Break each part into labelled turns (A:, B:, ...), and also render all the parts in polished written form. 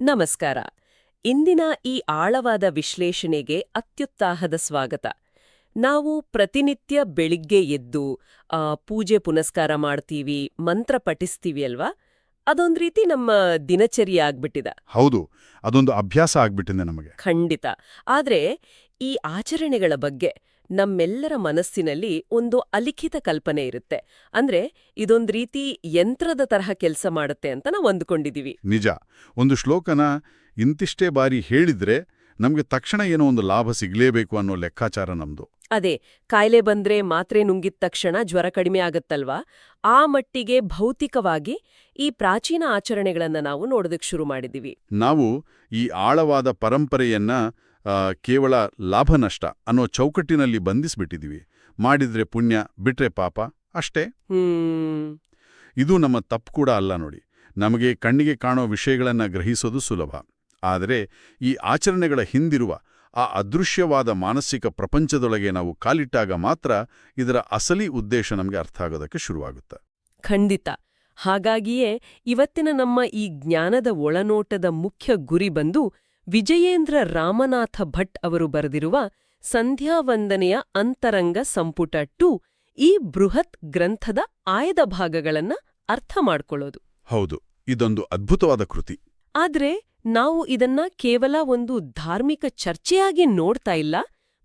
A: ನಮಸ್ಕಾರ. ಇಂದಿನ ಈ ಆಳವಾದ ವಿಶ್ಲೇಷಣೆಗೆ ಅತ್ಯುತ್ಸಾಹದ ಸ್ವಾಗತ. ನಾವು ಪ್ರತಿನಿತ್ಯ ಬೆಳಿಗ್ಗೆ ಎದ್ದು ಪೂಜೆ ಪುನಸ್ಕಾರ ಮಾಡ್ತೀವಿ, ಮಂತ್ರ ಪಠಿಸ್ತೀವಿ ಅಲ್ವಾ? ಅದೊಂದ್ ರೀತಿ ನಮ್ಮ ದಿನಚರ್ಯ ಆಗ್ಬಿಟ್ಟಿದೆ.
B: ಹೌದು, ಅದೊಂದು ಅಭ್ಯಾಸ ಆಗ್ಬಿಟ್ಟಿದೆ ನಮಗೆ.
A: ಖಂಡಿತ. ಆದ್ರೆ ಈ ಆಚರಣೆಗಳ ಬಗ್ಗೆ ನಮ್ಮೆಲ್ಲರ ಮನಸ್ಸಿನಲ್ಲಿ ಒಂದು ಅಲಿಖಿತ ಕಲ್ಪನೆ ಇರುತ್ತೆ. ಅಂದ್ರೆ ಇದೊಂದ್ ರೀತಿ ಯಂತ್ರದ ತರಹ ಕೆಲಸ ಮಾಡುತ್ತೆ ಅಂತ ನಾವು ಅಂದ್ಕೊಂಡಿದೀವಿ.
B: ನಿಜ. ಒಂದು ಶ್ಲೋಕನ ಇಂತಿಷ್ಟೇ ಬಾರಿ ಹೇಳಿದ್ರೆ ನಮಗೆ ತಕ್ಷಣ ಏನೋ ಒಂದು ಲಾಭ ಸಿಗ್ಲೇಬೇಕು ಅನ್ನೋ ಲೆಕ್ಕಾಚಾರ ನಮ್ದು.
A: ಅದೇ, ಕಾಯಿಲೆ ಬಂದ್ರೆ ಮಾತ್ರೆ ನುಂಗಿದ ತಕ್ಷಣ ಜ್ವರ ಕಡಿಮೆ ಆಗತ್ತಲ್ವಾ? ಆ ಮಟ್ಟಿಗೆ ಭೌತಿಕವಾಗಿ ಈ ಪ್ರಾಚೀನ ಆಚರಣೆಗಳನ್ನ ನಾವು ನೋಡೋದಕ್ಕೆ ಶುರು ಮಾಡಿದೀವಿ.
B: ನಾವು ಈ ಆಳವಾದ ಪರಂಪರೆಯನ್ನ ಕೇವಲ ಲಾಭ ನಷ್ಟ ಅನ್ನೋ ಚೌಕಟ್ಟಿನಲ್ಲಿ ಬಂಧಿಸ್ಬಿಟ್ಟಿದೀವಿ. ಮಾಡಿದ್ರೆ ಪುಣ್ಯ, ಬಿಟ್ರೆ ಪಾಪ ಅಷ್ಟೇ. ಇದು ನಮ್ಮ ತಪ್ಪು ಕೂಡ ಅಲ್ಲ ನೋಡಿ. ನಮಗೆ ಕಣ್ಣಿಗೆ ಕಾಣೋ ವಿಷಯಗಳನ್ನ ಗ್ರಹಿಸೋದು ಸುಲಭ. ಆದರೆ ಈ ಆಚರಣೆಗಳ ಹಿಂದಿರುವ ಆ ಅದೃಶ್ಯವಾದ ಮಾನಸಿಕ ಪ್ರಪಂಚದೊಳಗೆ ನಾವು ಕಾಲಿಟ್ಟಾಗ ಮಾತ್ರ ಇದರ ಅಸಲಿ ಉದ್ದೇಶ ನಮಗೆ ಅರ್ಥ ಆಗೋದಕ್ಕೆ ಶುರುವಾಗುತ್ತೆ.
A: ಖಂಡಿತ. ಹಾಗಾಗಿಯೇ ಇವತ್ತಿನ ನಮ್ಮ ಈ ಜ್ಞಾನದ ಒಳನೋಟದ ಮುಖ್ಯ ಗುರಿ ಬಂದು ವಿಜಯೇಂದ್ರ ರಾಮನಾಥ ಭಟ್ ಅವರು ಬರೆದಿರುವ ಸಂಧ್ಯಾವಂದನೆಯ ಅಂತರಂಗ ಸಂಪುಟ 2 ಈ ಬೃಹತ್ ಗ್ರಂಥದ ಆಯ್ದ ಭಾಗಗಳನ್ನ ಅರ್ಥ ಮಾಡ್ಕೊಳ್ಳೋದು.
B: ಹೌದು, ಇದೊಂದು ಅದ್ಭುತವಾದ ಕೃತಿ.
A: ಆದ್ರೆ ನಾವು ಇದನ್ನ ಕೇವಲ ಒಂದು ಧಾರ್ಮಿಕ ಚರ್ಚೆಯಾಗಿ ನೋಡ್ತಾ ಇಲ್ಲ.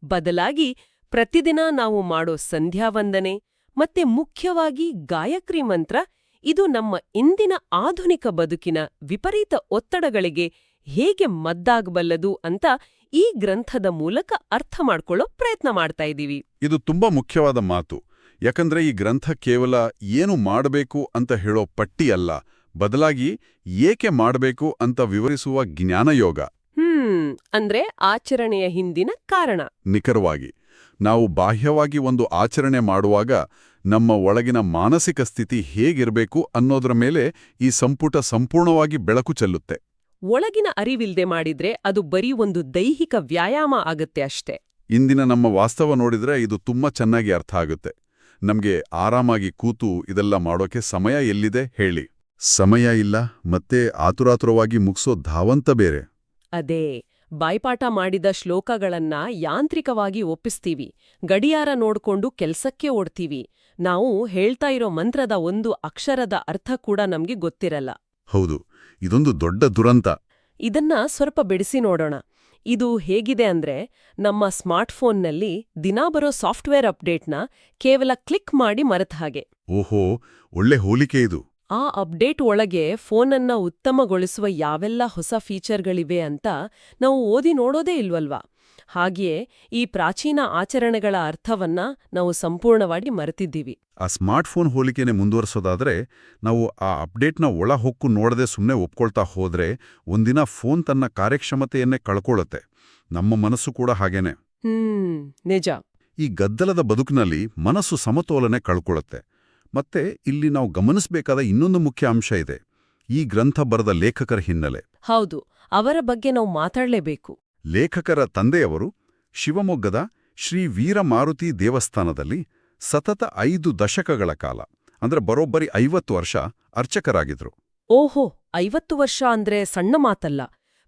A: ಬದಲಾಗಿ ಪ್ರತಿದಿನ ನಾವು ಮಾಡೋ ಸಂಧ್ಯಾವಂದನೆ ಮತ್ತೆ ಮುಖ್ಯವಾಗಿ ಗಾಯತ್ರಿ ಮಂತ್ರ, ಇದು ನಮ್ಮ ಇಂದಿನ ಆಧುನಿಕ ಬದುಕಿನ ವಿಪರೀತ ಒತ್ತಡಗಳಿಗೆ ಹೇಗೆ ಮದ್ದಾಗಬಲ್ಲದು ಅಂತ ಈ ಗ್ರಂಥದ ಮೂಲಕ ಅರ್ಥ ಮಾಡ್ಕೊಳ್ಳೋ ಪ್ರಯತ್ನ ಮಾಡ್ತಾ ಇದ್ದೀವಿ.
B: ಇದು ತುಂಬಾ ಮುಖ್ಯವಾದ ಮಾತು. ಯಾಕಂದ್ರೆ ಈ ಗ್ರಂಥ ಕೇವಲ ಏನು ಮಾಡಬೇಕು ಅಂತ ಹೇಳೋ ಪಟ್ಟಿ ಅಲ್ಲ, ಬದಲಾಗಿ ಏಕೆ ಮಾಡಬೇಕು ಅಂತ ವಿವರಿಸುವ ಜ್ಞಾನಯೋಗ.
A: ಅಂದ್ರೆ ಆಚರಣೆಯ ಹಿಂದಿನ ಕಾರಣ.
B: ನಿಖರವಾಗಿ. ನಾವು ಬಾಹ್ಯವಾಗಿ ಒಂದು ಆಚರಣೆ ಮಾಡುವಾಗ ನಮ್ಮ ಒಳಗಿನ ಮಾನಸಿಕ ಸ್ಥಿತಿ ಹೇಗಿರಬೇಕು ಅನ್ನೋದ್ರ ಮೇಲೆ ಈ ಸಂಪುಟ ಸಂಪೂರ್ಣವಾಗಿ ಬೆಳಕು ಚೆಲ್ಲುತ್ತೆ.
A: ಒಳಗಿನ ಅರಿವಿಲ್ದೆ ಮಾಡಿದ್ರೆ ಅದು ಬರೀ ಒಂದು ದೈಹಿಕ ವ್ಯಾಯಾಮ ಆಗತ್ತೆ ಅಷ್ಟೇ.
B: ಇಂದಿನ ನಮ್ಮ ವಾಸ್ತವ ನೋಡಿದ್ರೆ ಇದು ತುಂಬಾ ಚೆನ್ನಾಗಿ ಅರ್ಥ ಆಗುತ್ತೆ. ನಮ್ಗೆ ಆರಾಮಾಗಿ ಕೂತು ಇದೆಲ್ಲ ಮಾಡೋಕೆ ಸಮಯ ಎಲ್ಲಿದೆ ಹೇಳಿ? ಸಮಯ ಇಲ್ಲ, ಮತ್ತೆ ಆತುರಾತುರವಾಗಿ ಮುಗಿಸೋ ಧಾವಂತ ಬೇರೆ.
A: ಅದೇ, ಬಾಯ್ಪಾಠ ಮಾಡಿದ ಶ್ಲೋಕಗಳನ್ನ ಯಾಂತ್ರಿಕವಾಗಿ ಒಪ್ಪಿಸ್ತೀವಿ, ಗಡಿಯಾರ ನೋಡ್ಕೊಂಡು ಕೆಲ್ಸಕ್ಕೆ ಓಡ್ತೀವಿ. ನಾವು ಹೇಳ್ತಾ ಇರೋ ಮಂತ್ರದ ಒಂದು ಅಕ್ಷರದ ಅರ್ಥ ಕೂಡ ನಮ್ಗೆ ಗೊತ್ತಿರಲ್ಲ.
B: ಹೌದು, ಇದೊಂದು ದೊಡ್ಡ ದುರಂತ.
A: ಇದನ್ನ ಸ್ವಲ್ಪ ಬಿಡಿಸಿ ನೋಡೋಣ. ಇದು ಹೇಗಿದೆ ಅಂದ್ರೆ, ನಮ್ಮ ಸ್ಮಾರ್ಟ್ಫೋನ್ನಲ್ಲಿ ದಿನಾ ಬರೋ ಸಾಫ್ಟ್ವೇರ್ ಅಪ್ಡೇಟ್ನ ಕೇವಲ ಕ್ಲಿಕ್ ಮಾಡಿ ಮರೆತ ಹಾಗೆ.
B: ಓಹೋ, ಒಳ್ಳೆ ಹೋಲಿಕೆ ಇದು.
A: ಆ ಅಪ್ಡೇಟ್ ಒಳಗೆ ಫೋನನ್ನ ಉತ್ತಮಗೊಳಿಸುವ ಯಾವೆಲ್ಲ ಹೊಸ ಫೀಚರ್ಗಳಿವೆ ಅಂತ ನಾವು ಓದಿ ನೋಡೋದೇ ಇಲ್ವಲ್ವಾ? ಹಾಗೆಯೇ ಈ ಪ್ರಾಚೀನ ಆಚರಣೆಗಳ ಅರ್ಥವನ್ನ ನಾವು ಸಂಪೂರ್ಣವಾಗಿ ಮರೆತಿದ್ದೀವಿ.
B: ಆ ಸ್ಮಾರ್ಟ್ಫೋನ್ ಹೋಲಿಕೆನೆ ಮುಂದುವರಿಸೋದಾದ್ರೆ, ನಾವು ಆ ಅಪ್ಡೇಟ್ನ ಒಳ ಹೊಕ್ಕು ನೋಡದೆ ಸುಮ್ಮನೆ ಒಪ್ಕೊಳ್ತಾ ಹೋದ್ರೆ ಒಂದಿನ ಫೋನ್ ತನ್ನ ಕಾರ್ಯಕ್ಷಮತೆಯನ್ನೇ ಕಳ್ಕೊಳ್ಳುತ್ತೆ. ನಮ್ಮ ಮನಸ್ಸು ಕೂಡ ಹಾಗೇನೆ.
A: ನಿಜ.
B: ಈ ಗದ್ದಲದ ಬದುಕಿನಲ್ಲಿ ಮನಸ್ಸು ಸಮತೋಲನೆ ಕಳ್ಕೊಳ್ಳುತ್ತೆ. ಮತ್ತೆ ಇಲ್ಲಿ ನಾವು ಗಮನಿಸಬೇಕಾದ ಇನ್ನೊಂದು ಮುಖ್ಯ ಅಂಶ ಇದೆ. ಈ ಗ್ರಂಥ ಬರೆದ ಲೇಖಕರ ಹಿನ್ನೆಲೆ.
A: ಹೌದು, ಅವರ ಬಗ್ಗೆ ನಾವು ಮಾತಾಡಲೇಬೇಕು.
B: ಲೇಖಕರ ತಂದೆಯವರು ಶಿವಮೊಗ್ಗದ ಶ್ರೀ ವೀರಮಾರುತಿ ದೇವಸ್ಥಾನದಲ್ಲಿ ಸತತ 5 ದಶಕಗಳ ಕಾಲ, ಅಂದ್ರೆ ಬರೋಬ್ಬರಿ 50 ವರ್ಷ ಅರ್ಚಕರಾಗಿದ್ರು.
A: ಓಹೋ, 50 ವರ್ಷ ಅಂದ್ರೆ ಸಣ್ಣ ಮಾತಲ್ಲ.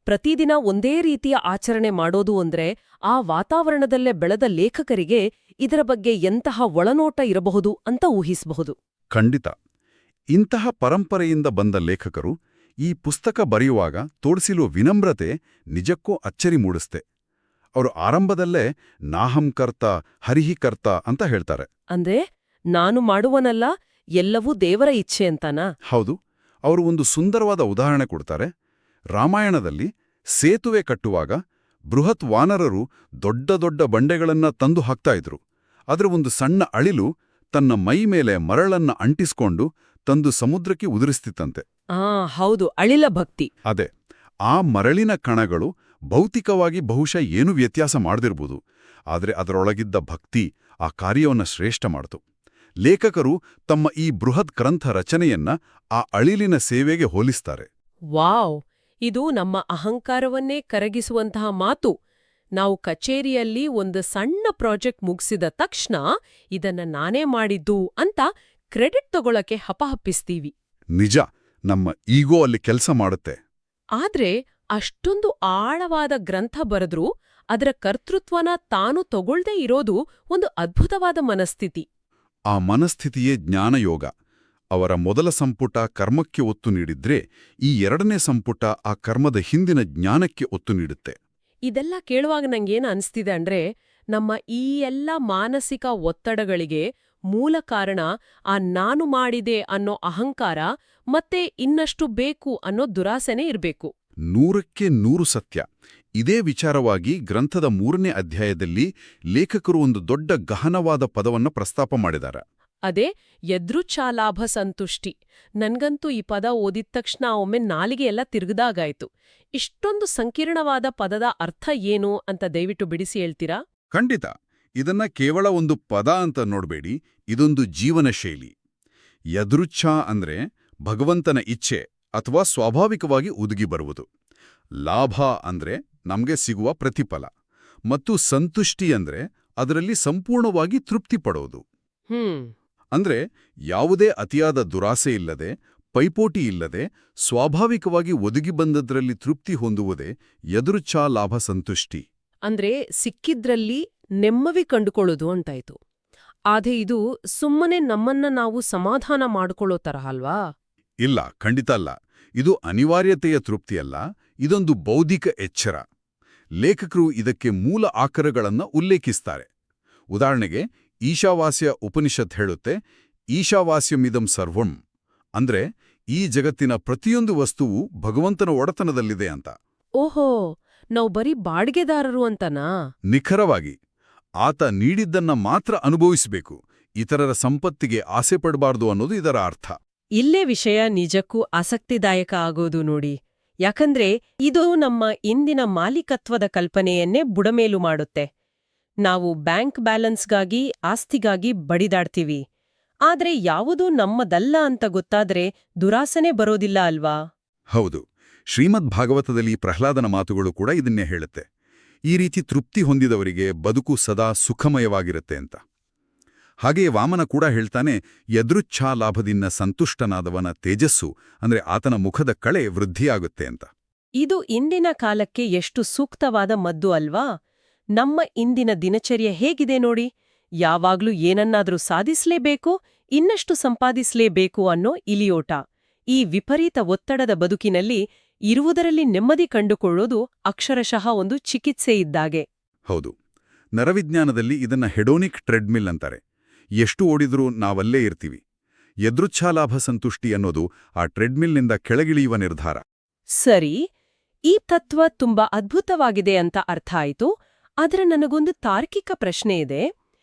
A: ಪ್ರತಿದಿನ ಒಂದೇ ರೀತಿಯ ಆಚರಣೆ ಮಾಡೋದು ಅಂದ್ರೆ ಆ ವಾತಾವರಣದಲ್ಲೇ ಬೆಳೆದ ಲೇಖಕರಿಗೆ ಇದರ ಬಗ್ಗೆ ಎಂತಹ ಒಳನೋಟ ಇರಬಹುದು ಅಂತ ಊಹಿಸಬಹುದು.
B: ಖಂಡಿತ. ಇಂತಹ ಪರಂಪರೆಯಿಂದ ಬಂದ ಲೇಖಕರು ಈ ಪುಸ್ತಕ ಬರೆಯುವಾಗ ತೋರಿಸಿರುವ ವಿನಮ್ರತೆ ನಿಜಕ್ಕೂ ಅಚ್ಚರಿ ಮೂಡಿಸ್ತೆ. ಅವರು ಆರಂಭದಲ್ಲೇ ನಾಹಂಕರ್ತ ಹರಿಹಿಕರ್ತ ಅಂತ ಹೇಳ್ತಾರೆ.
A: ಅಂದ್ರೆ ನಾನು ಮಾಡುವನಲ್ಲ, ಎಲ್ಲವೂ ದೇವರ ಇಚ್ಛೆ ಅಂತಾನಾ?
B: ಹೌದು. ಅವರು ಒಂದು ಸುಂದರವಾದ ಉದಾಹರಣೆ ಕೊಡ್ತಾರೆ. ರಾಮಾಯಣದಲ್ಲಿ ಸೇತುವೆ ಕಟ್ಟುವಾಗ ಬೃಹತ್ ವಾನರರು ದೊಡ್ಡ ದೊಡ್ಡ ಬಂಡೆಗಳನ್ನ ತಂದು ಹಾಕ್ತಾ ಇದ್ರು. ಆದ್ರೆ ಒಂದು ಸಣ್ಣ ಅಳಿಲು ತನ್ನ ಮೈ ಮೇಲೆ ಮರಳನ್ನ ಅಂಟಿಸ್ಕೊಂಡು ತಂದು ಸಮುದ್ರಕ್ಕೆ ಉದುರಿಸ್ತಿತ್ತಂತೆ.
A: ಹೌದು, ಅಳಿಲ ಭಕ್ತಿ.
B: ಅದೇ, ಆ ಮರಳಿನ ಕಣಗಳು ಭೌತಿಕವಾಗಿ ಬಹುಶಃ ಏನೂ ವ್ಯತ್ಯಾಸ ಮಾಡದಿರ್ಬೋದು, ಆದರೆ ಅದರೊಳಗಿದ್ದ ಭಕ್ತಿ ಆ ಕಾರ್ಯವನ್ನ ಶ್ರೇಷ್ಠ ಮಾಡಿತು. ಲೇಖಕರು ತಮ್ಮ ಈ ಬೃಹತ್ ಗ್ರಂಥ ರಚನೆಯನ್ನ ಆ ಅಳಿಲಿನ ಸೇವೆಗೆ ಹೋಲಿಸ್ತಾರೆ.
A: ವಾವ್, ಇದು ನಮ್ಮ ಅಹಂಕಾರವನ್ನೇ ಕರಗಿಸುವಂತಹ ಮಾತು. ನಾವು ಕಚೇರಿಯಲ್ಲಿ ಒಂದು ಸಣ್ಣ ಪ್ರಾಜೆಕ್ಟ್ ಮುಗಿಸಿದ ತಕ್ಷಣ ಇದನ್ನ ನಾನೇ ಮಾಡಿದ್ದು ಅಂತ ಕ್ರೆಡಿಟ್ ತಗೊಳಕ್ಕೆ ಹಪಹಪ್ಪಿಸ್ತೀವಿ.
B: ನಿಜ, ನಮ್ಮ ಈಗೋ ಅಲ್ಲಿ ಕೆಲಸ ಮಾಡುತ್ತೆ.
A: ಆದ್ರೆ ಅಷ್ಟೊಂದು ಆಳವಾದ ಗ್ರಂಥ ಬರೆದ್ರೂ ಅದರ ಕರ್ತೃತ್ವನ ತಾನು ತಗೊಳ್ದೇ ಇರೋದು ಒಂದು ಅದ್ಭುತವಾದ ಮನಸ್ಥಿತಿ.
B: ಆ ಮನಸ್ಥಿತಿಯೇ ಜ್ಞಾನಯೋಗ. ಅವರ ಮೊದಲ ಸಂಪುಟ ಕರ್ಮಕ್ಕೆ ಒತ್ತು ನೀಡಿದ್ರೆ, ಈ ಎರಡನೇ ಸಂಪುಟ ಆ ಕರ್ಮದ ಹಿಂದಿನ ಜ್ಞಾನಕ್ಕೆ ಒತ್ತು ನೀಡುತ್ತೆ.
A: ಇದೆಲ್ಲ ಕೇಳುವಾಗ ನಂಗೇನು ಅನ್ಸ್ತಿದೆ ಅಂದ್ರೆ, ನಮ್ಮ ಈ ಎಲ್ಲ ಮಾನಸಿಕ ಒತ್ತಡಗಳಿಗೆ ಮೂಲ ಕಾರಣ ಆ ನಾನು ಮಾಡಿದೆ ಅನ್ನೋ ಅಹಂಕಾರ ಮತ್ತೆ ಇನ್ನಷ್ಟು ಬೇಕು ಅನ್ನೋ ದುರಾಸೆನೇ ಇರ್ಬೇಕು.
B: 100ಕ್ಕೆ 100 ಸತ್ಯ. ಇದೇ ವಿಚಾರವಾಗಿ ಗ್ರಂಥದ 3ನೇ ಅಧ್ಯಾಯದಲ್ಲಿ ಲೇಖಕರು ಒಂದು ದೊಡ್ಡ ಗಹನವಾದ ಪದವನ್ನು ಪ್ರಸ್ತಾಪ ಮಾಡಿದ್ದಾರೆ.
A: ಅದೇ ಯದೃಚ್ಛಾಲಾಭ ಸಂತುಷ್ಟಿ. ನನ್ಗಂತೂ ಈ ಪದ ಓದಿದ ತಕ್ಷಣ ಒಮ್ಮೆ ನಾಲಿಗೆ ಎಲ್ಲ ತಿರುಗದಾಗಾಯ್ತು. ಇಷ್ಟೊಂದು ಸಂಕೀರ್ಣವಾದ ಪದದ ಅರ್ಥ ಏನು ಅಂತ ದಯವಿಟ್ಟು ಬಿಡಿಸಿ ಹೇಳ್ತೀರಾ?
B: ಖಂಡಿತ. ಇದನ್ನ ಕೇವಲ ಒಂದು ಪದ ಅಂತ ನೋಡ್ಬೇಡಿ, ಇದೊಂದು ಜೀವನ ಶೈಲಿ. ಯದೃಚ್ಛಾ ಅಂದ್ರೆ ಭಗವಂತನ ಇಚ್ಛೆ ಅಥವಾ ಸ್ವಾಭಾವಿಕವಾಗಿ ಒದಗಿ ಬರುವುದು. ಲಾಭ ಅಂದ್ರೆ ನಮ್ಗೆ ಸಿಗುವ ಪ್ರತಿಫಲ. ಮತ್ತು ಸಂತುಷ್ಟಿ ಅಂದ್ರೆ ಅದರಲ್ಲಿ ಸಂಪೂರ್ಣವಾಗಿ ತೃಪ್ತಿ ಪಡೋದು. ಅಂದ್ರೆ ಯಾವುದೇ ಅತಿಯಾದ ದುರಾಸೆ ಇಲ್ಲದೆ, ಪೈಪೋಟಿ ಇಲ್ಲದೆ, ಸ್ವಾಭಾವಿಕವಾಗಿ ಒದಗಿ ಬಂದದ್ರಲ್ಲಿ ತೃಪ್ತಿ ಹೊಂದುವುದೇ ಯದೃಚ್ಛಾ ಲಾಭ ಸಂತುಷ್ಟಿ.
A: ಅಂದ್ರೆ ಸಿಕ್ಕಿದ್ರಲ್ಲಿ ನೆಮ್ಮವಿ ಕಂಡುಕೊಳ್ಳೋದು ಅಂತಾಯ್ತು. ಆದ್ರೆ ಇದು ಸುಮ್ಮನೆ ನಮ್ಮನ್ನ ನಾವು ಸಮಾಧಾನ ಮಾಡ್ಕೊಳ್ಳೋ ತರಹ ಅಲ್ವಾ?
B: ಇಲ್ಲ, ಖಂಡಿತ ಅಲ್ಲ. ಇದು ಅನಿವಾರ್ಯತೆಯ ತೃಪ್ತಿಯಲ್ಲ, ಇದೊಂದು ಬೌದ್ಧಿಕ ಎಚ್ಚರ. ಲೇಖಕರು ಇದಕ್ಕೆ ಮೂಲ ಆಕರಗಳನ್ನು ಉಲ್ಲೇಖಿಸ್ತಾರೆ. ಉದಾಹರಣೆಗೆ, ಈಶಾವಾಸ್ಯ ಉಪನಿಷತ್ ಹೇಳುತ್ತೆ, ಈಶಾವಾಸ್ಯಮಿದಂ ಸರ್ವಂ ಅಂದ್ರೆ ಈ ಜಗತ್ತಿನ ಪ್ರತಿಯೊಂದು ವಸ್ತುವು ಭಗವಂತನ ಒಡೆತನದಲ್ಲಿದೆ ಅಂತ.
A: ಓಹೋ, ನಾವು ಬರೀ ಬಾಡಿಗೆದಾರರು ಅಂತನಾ?
B: ನಿಖರವಾಗಿ. ಆತ ನೀಡಿದ್ದನ್ನ ಮಾತ್ರ ಅನುಭವಿಸಬೇಕು, ಇತರರ ಸಂಪತ್ತಿಗೆ ಆಸೆ ಪಡಬಾರ್ದು ಅನ್ನೋದು ಇದರ ಅರ್ಥ.
A: ಇಲ್ಲೇ ವಿಷಯ ನಿಜಕ್ಕೂ ಆಸಕ್ತಿದಾಯಕ ಆಗೋದು ನೋಡಿ. ಯಾಕಂದ್ರೆ ಇದು ನಮ್ಮ ಇಂದಿನ ಮಾಲೀಕತ್ವದ ಕಲ್ಪನೆಯನ್ನೇ ಬುಡಮೇಲು ಮಾಡುತ್ತೆ. ನಾವು ಬ್ಯಾಂಕ್ ಬ್ಯಾಲೆನ್ಸ್ಗಾಗಿ, ಆಸ್ತಿಗಾಗಿ ಬಡಿದಾಡ್ತೀವಿ. ಆದ್ರೆ ಯಾವುದೂ ನಮ್ಮದಲ್ಲ ಅಂತ ಗೊತ್ತಾದ್ರೆ ದುರಾಸನೆ ಬರೋದಿಲ್ಲ ಅಲ್ವಾ?
B: ಹೌದು. ಶ್ರೀಮದ್ ಭಾಗವತದಲ್ಲಿ ಪ್ರಹ್ಲಾದನ ಮಾತುಗಳು ಕೂಡ ಇದನ್ನೇ ಹೇಳುತ್ತೆ. ಈ ರೀತಿ ತೃಪ್ತಿ ಹೊಂದಿದವರಿಗೆ ಬದುಕು ಸದಾ ಸುಖಮಯವಾಗಿರುತ್ತೆ ಅಂತ. ಹಾಗೆಯೇ ವಾಮನ ಕೂಡ ಹೇಳ್ತಾನೆ, ಯದೃಚ್ಛಾಲಾಭದಿಂದ ಸಂತುಷ್ಟನಾದವನ ತೇಜಸ್ಸು ಅಂದ್ರೆ ಆತನ ಮುಖದ ಕಳೆ ವೃದ್ಧಿಯಾಗುತ್ತೆ ಅಂತ.
A: ಇದು ಇಂದಿನ ಕಾಲಕ್ಕೆ ಎಷ್ಟು ಸೂಕ್ತವಾದ ಮದ್ದು ಅಲ್ವಾ? ನಮ್ಮ ಇಂದಿನ ದಿನಚರ್ಯೆ ಹೇಗಿದೆ ನೋಡಿ. ಯಾವಾಗ್ಲೂ ಏನನ್ನಾದ್ರೂ ಸಾಧಿಸ್ಲೇಬೇಕು, ಇನ್ನಷ್ಟು ಸಂಪಾದಿಸ್ಲೇಬೇಕು ಅನ್ನೋ ಇಲಿಯೋಟ. ಈ ವಿಪರೀತ ಒತ್ತಡದ ಬದುಕಿನಲ್ಲಿ ಇರುವುದರಲ್ಲಿ ನೆಮ್ಮದಿ ಕಂಡುಕೊಳ್ಳೋದು ಅಕ್ಷರಶಃ ಒಂದು ಚಿಕಿತ್ಸೆ ಇದ್ದಾಗೆ.
B: ಹೌದು. ನರವಿಜ್ಞಾನದಲ್ಲಿ ಇದನ್ನ ಹೆಡೋನಿಕ್ ಟ್ರೆಡ್ಮಿಲ್ ಅಂತಾರೆ. ಎಷ್ಟು ಓಡಿದ್ರೂ ನಾವಲ್ಲೇ ಇರ್ತೀವಿ. ಯದೃಚ್ಛಾಲಾಭ ಸಂತುಷ್ಟಿ ಅನ್ನೋದು ಆ ಟ್ರೆಡ್ಮಿಲ್ನಿಂದ ಕೆಳಗಿಳಿಯುವ ನಿರ್ಧಾರ.
A: ಸರಿ, ಈ ತತ್ವ ತುಂಬಾ ಅದ್ಭುತವಾಗಿದೆ ಅಂತ ಅರ್ಥ ಆಯ್ತು. ಆದ್ರೆ ನನಗೊಂದು ತಾರ್ಕಿಕ ಪ್ರಶ್ನೆ ಇದೆ.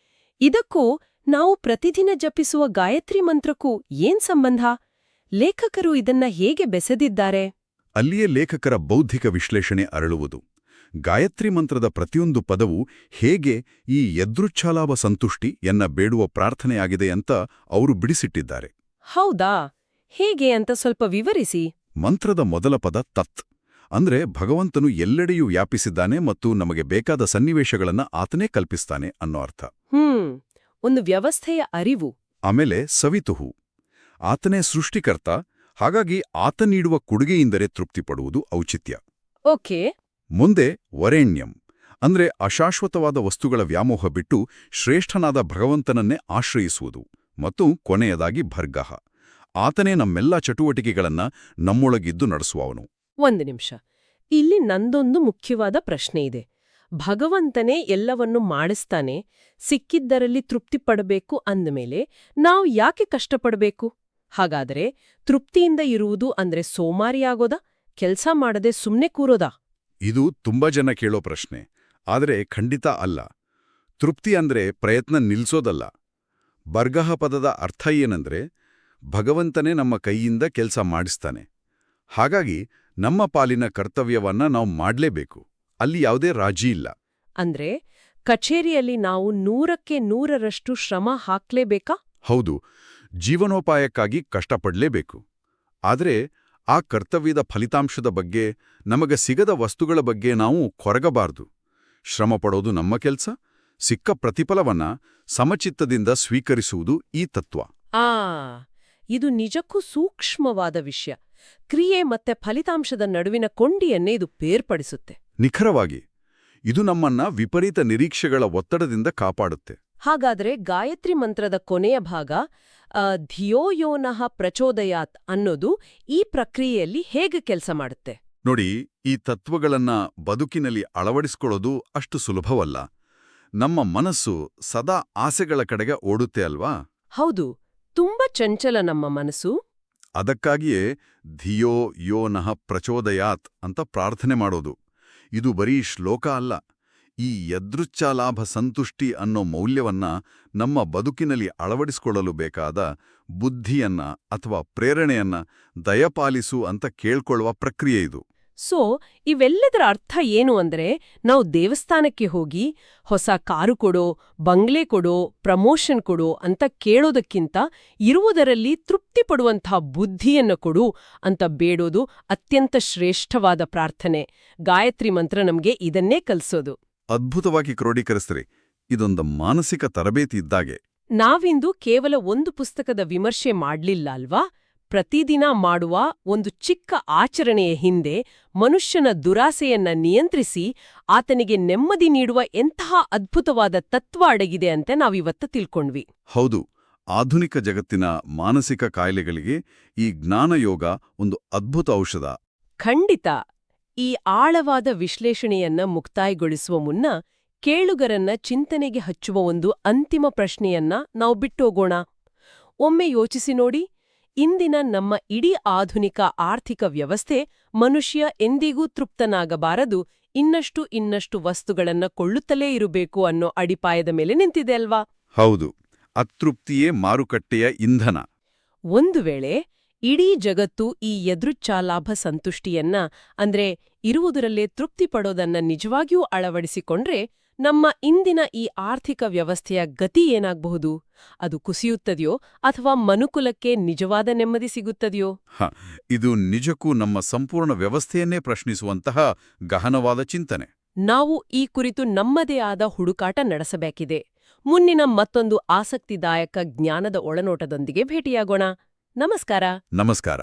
A: ಇದಕ್ಕೂ ನಾವು ಪ್ರತಿದಿನ ಜಪಿಸುವ ಗಾಯತ್ರಿ ಮಂತ್ರಕ್ಕೂ ಏನ್ ಸಂಬಂಧ? ಲೇಖಕರು ಇದನ್ನ ಹೇಗೆ ಬೆಸೆದಿದ್ದಾರೆ?
B: ಅಲ್ಲಿಯೇ ಲೇಖಕರ ಬೌದ್ಧಿಕ ವಿಶ್ಲೇಷಣೆ ಅರಳುವುದು. ಗಾಯತ್ರಿ ಮಂತ್ರದ ಪ್ರತಿಯೊಂದು ಪದವು ಹೇಗೆ ಈ ಯದೃಚ್ಛಾಲಾಭ ಸಂತುಷ್ಟಿ ಎನ್ನ ಬೇಡುವ ಪ್ರಾರ್ಥನೆಯಾಗಿದೆ ಅಂತ ಅವರು ಬಿಡಿಸಿಟ್ಟಿದ್ದಾರೆ.
A: ಹೌದಾ? ಹೇಗೆ ಅಂತ ಸ್ವಲ್ಪ ವಿವರಿಸಿ.
B: ಮಂತ್ರದ ಮೊದಲ ಪದ ತತ್ ಅಂದ್ರೆ ಭಗವಂತನು ಎಲ್ಲೆಡೆಯೂ ವ್ಯಾಪಿಸಿದ್ದಾನೆ ಮತ್ತು ನಮಗೆ ಬೇಕಾದ ಸನ್ನಿವೇಶಗಳನ್ನ ಆತನೇ ಕಲ್ಪಿಸ್ತಾನೆ ಅನ್ನೋ ಅರ್ಥ.
A: ಒಂದು ವ್ಯವಸ್ಥೆಯ ಅರಿವು.
B: ಆಮೇಲೆ ಸವಿತುಹು, ಆತನೇ ಸೃಷ್ಟಿಕರ್ತ, ಹಾಗಾಗಿ ಆತ ನೀಡುವ ಕೊಡುಗೆಯಿಂದಲೇ ತೃಪ್ತಿಪಡುವುದು ಔಚಿತ್ಯ.
A: ಓಕೆ.
B: ಮುಂದೆ ವರೇಣ್ಯಂ ಅಂದ್ರೆ ಅಶಾಶ್ವತವಾದ ವಸ್ತುಗಳ ವ್ಯಾಮೋಹ ಬಿಟ್ಟು ಶ್ರೇಷ್ಠನಾದ ಭಗವಂತನನ್ನೇ ಆಶ್ರಯಿಸುವುದು. ಮತ್ತು ಕೊನೆಯದಾಗಿ ಭರ್ಗಃ, ಆತನೇ ನಮ್ಮೆಲ್ಲ ಚಟುವಟಿಕೆಗಳನ್ನ ನಮ್ಮೊಳಗಿದ್ದು ನಡೆಸುವವನು.
A: ಒಂದು ನಿಮಿಷ, ಇಲ್ಲಿ ನಂದೊಂದು ಮುಖ್ಯವಾದ ಪ್ರಶ್ನೆ ಇದೆ. ಭಗವಂತನೇ ಎಲ್ಲವನ್ನೂ ಮಾಡಿಸ್ತಾನೆ, ಸಿಕ್ಕಿದ್ದರಲ್ಲಿ ತೃಪ್ತಿಪಡಬೇಕು ಅಂದಮೇಲೆ ನಾವು ಯಾಕೆ ಕಷ್ಟಪಡಬೇಕು? ಹಾಗಾದರೆ ತೃಪ್ತಿಯಿಂದ ಇರುವುದು ಅಂದ್ರೆ ಸೋಮಾರಿಯಾಗೋದಾ, ಕೆಲ್ಸ ಮಾಡದೆ ಸುಮ್ನೆ ಕೂರೋದಾ?
B: ಇದು ತುಂಬಾ ಜನ ಕೇಳೋ ಪ್ರಶ್ನೆ. ಆದರೆ ಖಂಡಿತ ಅಲ್ಲ. ತೃಪ್ತಿ ಅಂದ್ರೆ ಪ್ರಯತ್ನ ನಿಲ್ಸೋದಲ್ಲ. ಬರ್ಗಹ ಪದದ ಅರ್ಥ ಏನಂದ್ರೆ ಭಗವಂತನೇ ನಮ್ಮ ಕೈಯಿಂದ ಕೆಲಸ ಮಾಡಿಸ್ತಾನೆ. ಹಾಗಾಗಿ ನಮ್ಮ ಪಾಲಿನ ಕರ್ತವ್ಯವನ್ನ ನಾವು ಮಾಡ್ಲೇಬೇಕು. ಅಲ್ಲಿ ಯಾವುದೇ ರಾಜಿ ಇಲ್ಲ.
A: ಅಂದ್ರೆ ಕಚೇರಿಯಲ್ಲಿ ನಾವು 100ಕ್ಕೆ 100ರಷ್ಟು ಶ್ರಮ ಹಾಕ್ಲೇಬೇಕಾ?
B: ಹೌದು, ಜೀವನೋಪಾಯಕ್ಕಾಗಿ ಕಷ್ಟಪಡ್ಲೇಬೇಕು. ಆದರೆ ಆ ಕರ್ತವ್ಯದ ಫಲಿತಾಂಶದ ಬಗ್ಗೆ, ನಮಗೆ ಸಿಗದ ವಸ್ತುಗಳ ಬಗ್ಗೆ ನಾವು ಕೊರಗಬಾರ್ದು. ಶ್ರಮ ಪಡೋದು ನಮ್ಮ ಕೆಲ್ಸ, ಸಿಕ್ಕ ಪ್ರತಿಫಲವನ್ನ ಸಮಚಿತ್ತದಿಂದ ಸ್ವೀಕರಿಸುವುದು ಈ ತತ್ವ.
A: ಇದು ನಿಜಕ್ಕೂ ಸೂಕ್ಷ್ಮವಾದ ವಿಷಯ. ಕ್ರಿಯೆ ಮತ್ತೆ ಫಲಿತಾಂಶದ ನಡುವಿನ ಕೊಂಡಿಯನ್ನೇ ಇದು ಬೇರ್ಪಡಿಸುತ್ತೆ.
B: ನಿಖರವಾಗಿ. ಇದು ನಮ್ಮನ್ನ ವಿಪರೀತ ನಿರೀಕ್ಷೆಗಳ ಒತ್ತಡದಿಂದ ಕಾಪಾಡುತ್ತೆ.
A: ಹಾಗಾದ್ರೆ ಗಾಯತ್ರಿ ಮಂತ್ರದ ಕೊನೆಯ ಭಾಗ ಧಿಯೋ ಯೋ ನಃ ಪ್ರಚೋದಯಾತ್ ಅನ್ನೋದು ಈ ಪ್ರಕ್ರಿಯೆಯಲ್ಲಿ ಹೇಗೆ ಕೆಲಸ ಮಾಡುತ್ತೆ?
B: ನೋಡಿ, ಈ ತತ್ವಗಳನ್ನ ಬದುಕಿನಲ್ಲಿ ಅಳವಡಿಸ್ಕೊಳ್ಳೋದು ಅಷ್ಟು ಸುಲಭವಲ್ಲ. ನಮ್ಮ ಮನಸ್ಸು ಸದಾ ಆಸೆಗಳ ಕಡೆಗೆ ಓಡುತ್ತೆ ಅಲ್ವಾ?
A: ಹೌದು, ತುಂಬಾ ಚಂಚಲ ನಮ್ಮ ಮನಸ್ಸು.
B: ಅದಕ್ಕಾಗಿಯೇ ಧಿಯೋ ಯೋ ನಃ ಪ್ರಚೋದಯಾತ್ ಅಂತ ಪ್ರಾರ್ಥನೆ ಮಾಡೋದು. ಇದು ಬರೀ ಶ್ಲೋಕ ಅಲ್ಲ. ಈ ಯದೃಚ್ಛಾಲಾಭ ಸಂತುಷ್ಟಿ ಅನ್ನೋ ಮೌಲ್ಯವನ್ನ ನಮ್ಮ ಬದುಕಿನಲ್ಲಿ ಅಳವಡಿಸಿಕೊಳ್ಳಲು ಬೇಕಾದ ಬುದ್ಧಿಯನ್ನ ಅಥವಾ ಪ್ರೇರಣೆಯನ್ನ ದಯಪಾಲಿಸು ಅಂತ ಕೇಳ್ಕೊಳ್ಳುವ ಪ್ರಕ್ರಿಯೆ ಇದು.
A: ಸೊ ಇವೆಲ್ಲದರ ಅರ್ಥ ಏನು ಅಂದ್ರೆ, ನಾವು ದೇವಸ್ಥಾನಕ್ಕೆ ಹೋಗಿ ಹೊಸ ಕಾರು ಕೊಡೋ, ಬಂಗ್ಲೆ ಕೊಡೋ, ಪ್ರಮೋಷನ್ ಕೊಡೋ ಅಂತ ಕೇಳೋದಕ್ಕಿಂತ ಇರುವುದರಲ್ಲಿ ತೃಪ್ತಿ ಪಡುವಂತಹ ಬುದ್ಧಿಯನ್ನು ಕೊಡು ಅಂತ ಬೇಡೋದು ಅತ್ಯಂತ ಶ್ರೇಷ್ಠವಾದ ಪ್ರಾರ್ಥನೆ. ಗಾಯತ್ರಿ ಮಂತ್ರ ನಮ್ಗೆ ಇದನ್ನೇ ಕಲಿಸೋದು.
B: ಅದ್ಭುತವಾಗಿ ಕ್ರೋಢೀಕರಿಸ್ರಿ. ಇದೊಂದು ಮಾನಸಿಕ ತರಬೇತಿ ಇದ್ದಾಗೆ.
A: ನಾವಿಂದು ಕೇವಲ ಒಂದು ಪುಸ್ತಕದ ವಿಮರ್ಶೆ ಮಾಡ್ಲಿಲ್ಲ ಅಲ್ವಾ? ಪ್ರತಿದಿನ ಮಾಡುವ ಒಂದು ಚಿಕ್ಕ ಆಚರಣೆಯ ಹಿಂದೆ ಮನುಷ್ಯನ ದುರಾಸೆಯನ್ನ ನಿಯಂತ್ರಿಸಿ ಆತನಿಗೆ ನೆಮ್ಮದಿ ನೀಡುವ ಎಂತಹ ಅದ್ಭುತವಾದ ತತ್ವ ಅಡಗಿದೆ ಅಂತ ನಾವಿವತ್ತು ತಿಳ್ಕೊಂಡ್ವಿ.
B: ಹೌದು, ಆಧುನಿಕ ಜಗತ್ತಿನ ಮಾನಸಿಕ ಕಾಯಿಲೆಗಳಿಗೆ ಈ ಜ್ಞಾನಯೋಗ ಒಂದು ಅದ್ಭುತ ಔಷಧ.
A: ಖಂಡಿತ. ಈ ಆಳವಾದ ವಿಶ್ಲೇಷಣೆಯನ್ನ ಮುಕ್ತಾಯಗೊಳಿಸುವ ಮುನ್ನ ಕೇಳುಗರನ್ನ ಚಿಂತನೆಗೆ ಹಚ್ಚುವ ಒಂದು ಅಂತಿಮ ಪ್ರಶ್ನೆಯನ್ನ ನಾವು ಬಿಟ್ಟೋಗೋಣ. ಒಮ್ಮೆ ಯೋಚಿಸಿ ನೋಡಿ, ಇಂದಿನ ನಮ್ಮ ಇಡೀ ಆಧುನಿಕ ಆರ್ಥಿಕ ವ್ಯವಸ್ಥೆ ಮನುಷ್ಯ ಎಂದಿಗೂ ತೃಪ್ತನಾಗಬಾರದು, ಇನ್ನಷ್ಟು ವಸ್ತುಗಳನ್ನ ಕೊಳ್ಳುತ್ತಲೇ ಇರಬೇಕು ಅನ್ನೋ ಅಡಿಪಾಯದ ಮೇಲೆ ನಿಂತಿದೆ ಅಲ್ವಾ?
B: ಹೌದು, ಅತೃಪ್ತಿಯೇ ಮಾರುಕಟ್ಟೆಯ ಇಂಧನ.
A: ಒಂದು ವೇಳೆ ಇಡೀ ಜಗತ್ತು ಈ ಯದೃಚ್ಛಾಲಾಭ ಸಂತುಷ್ಟಿಯನ್ನ, ಅಂದ್ರೆ ಇರುವುದರಲ್ಲೇ ತೃಪ್ತಿ ಪಡೋದನ್ನ ನಿಜವಾಗಿಯೂ ಅಳವಡಿಸಿಕೊಂಡ್ರೆ ನಮ್ಮ ಇಂದಿನ ಈ ಆರ್ಥಿಕ ವ್ಯವಸ್ಥೆಯ ಗತಿ ಏನಾಗಬಹುದು? ಅದು ಕುಸಿಯುತ್ತದೆಯೋ ಅಥವಾ ಮನುಕುಲಕ್ಕೆ ನಿಜವಾದ ನೆಮ್ಮದಿ ಸಿಗುತ್ತದೆಯೋ?
B: ಇದು ನಿಜಕ್ಕೂ ನಮ್ಮ ಸಂಪೂರ್ಣ ವ್ಯವಸ್ಥೆಯನ್ನೇ ಪ್ರಶ್ನಿಸುವಂತಹ ಗಹನವಾದ ಚಿಂತನೆ.
A: ನಾವು ಈ ಕುರಿತು ನಮ್ಮದೇ ಆದ ಹುಡುಕಾಟ ನಡೆಸಬೇಕಿದೆ. ಮುಂದಿನ ಮತ್ತೊಂದು ಆಸಕ್ತಿದಾಯಕ ಜ್ಞಾನದ ಒಳನೋಟದೊಂದಿಗೆ ಭೇಟಿಯಾಗೋಣ. ನಮಸ್ಕಾರ.
B: ನಮಸ್ಕಾರ.